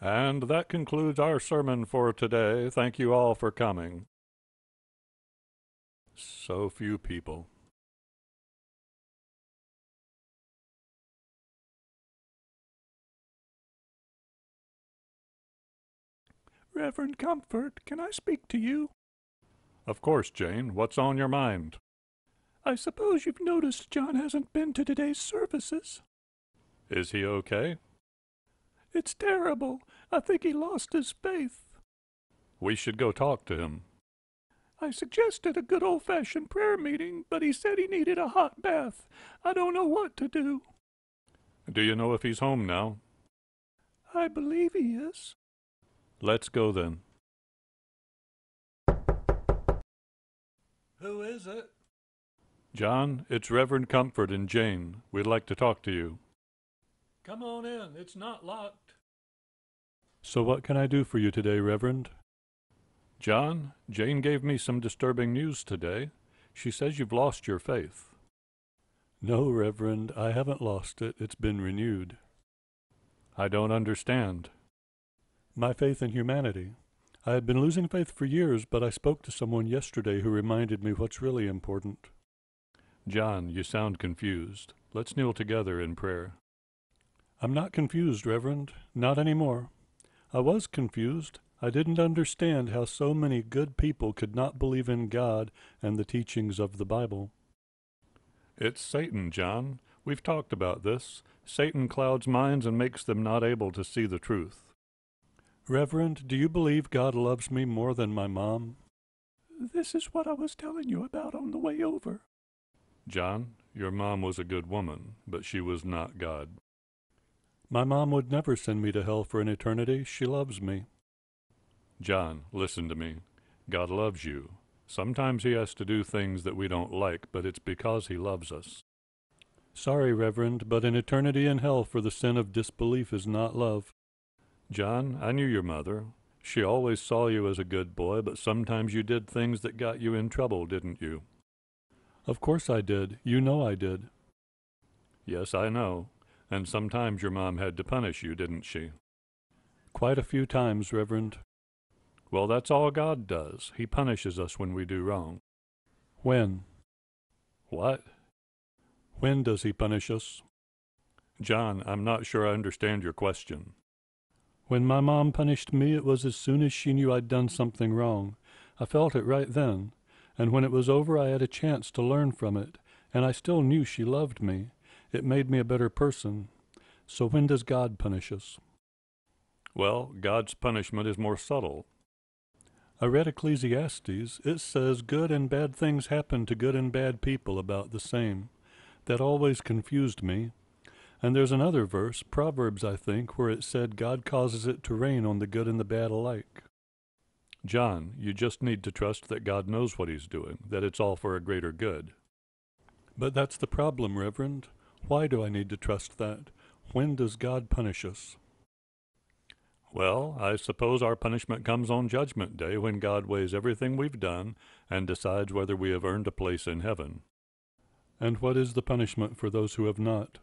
And that concludes our sermon for today. Thank you all for coming. So few people. Reverend Comfort, can I speak to you? Of course, Jane. What's on your mind? I suppose you've noticed John hasn't been to today's services. Is he okay? It's terrible. I think he lost his faith. We should go talk to him. I suggested a good old-fashioned prayer meeting, but he said he needed a hot bath. I don't know what to do. Do you know if he's home now? I believe he is. Let's go then. Who is it? John, it's Reverend Comfort and Jane. We'd like to talk to you. Come on in. It's not locked. So what can I do for you today, Reverend? John, Jane gave me some disturbing news today. She says you've lost your faith. No, Reverend, I haven't lost it. It's been renewed. I don't understand. My faith in humanity. I had been losing faith for years, but I spoke to someone yesterday who reminded me what's really important. John, you sound confused. Let's kneel together in prayer. I'm not confused, Reverend. Not anymore. I was confused. I didn't understand how so many good people could not believe in God and the teachings of the Bible. It's Satan, John. We've talked about this. Satan clouds minds and makes them not able to see the truth. Reverend, do you believe God loves me more than my mom? This is what I was telling you about on the way over. John, your mom was a good woman, but she was not God. My mom would never send me to hell for an eternity. She loves me. John, listen to me. God loves you. Sometimes he has to do things that we don't like, but it's because he loves us. Sorry, Reverend, but an eternity in hell for the sin of disbelief is not love. John, I knew your mother. She always saw you as a good boy, but sometimes you did things that got you in trouble, didn't you? Of course I did. You know I did. Yes, I know. And sometimes your mom had to punish you, didn't she? Quite a few times, Reverend. Well, that's all God does. He punishes us when we do wrong. When? What? When does he punish us? John, I'm not sure I understand your question. When my mom punished me, it was as soon as she knew I'd done something wrong. I felt it right then, and when it was over I had a chance to learn from it, and I still knew she loved me. It made me a better person. So when does God punish us? Well, God's punishment is more subtle. I read Ecclesiastes. It says good and bad things happen to good and bad people about the same. That always confused me. And there's another verse, Proverbs I think, where it said God causes it to rain on the good and the bad alike. John, you just need to trust that God knows what he's doing, that it's all for a greater good. But that's the problem, Reverend. Why do I need to trust that? When does God punish us? Well, I suppose our punishment comes on Judgment Day when God weighs everything we've done and decides whether we have earned a place in heaven. And what is the punishment for those who have not?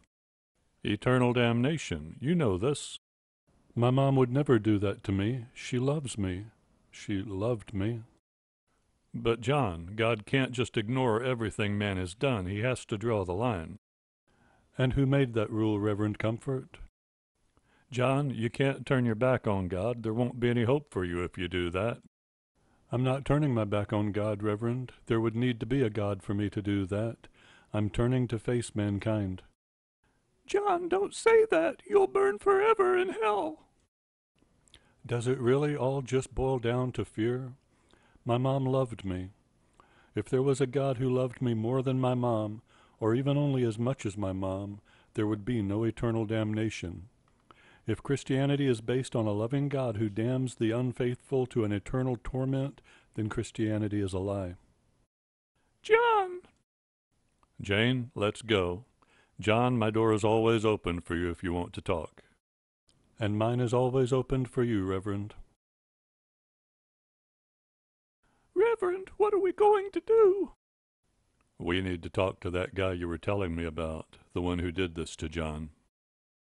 Eternal damnation. You know this. My mom would never do that to me. She loves me. She loved me. But John, God can't just ignore everything man has done. He has to draw the line. And who made that rule, Reverend Comfort? John, you can't turn your back on God. There won't be any hope for you if you do that. I'm not turning my back on God, Reverend. There would need to be a God for me to do that. I'm turning to face mankind. John, don't say that. You'll burn forever in hell. Does it really all just boil down to fear? My mom loved me. If there was a God who loved me more than my mom, or even only as much as my mom, there would be no eternal damnation. If Christianity is based on a loving God who damns the unfaithful to an eternal torment, then Christianity is a lie. John! Jane, let's go. John, my door is always open for you if you want to talk. And mine is always opened for you, Reverend. Reverend, what are we going to do? We need to talk to that guy you were telling me about, the one who did this to John.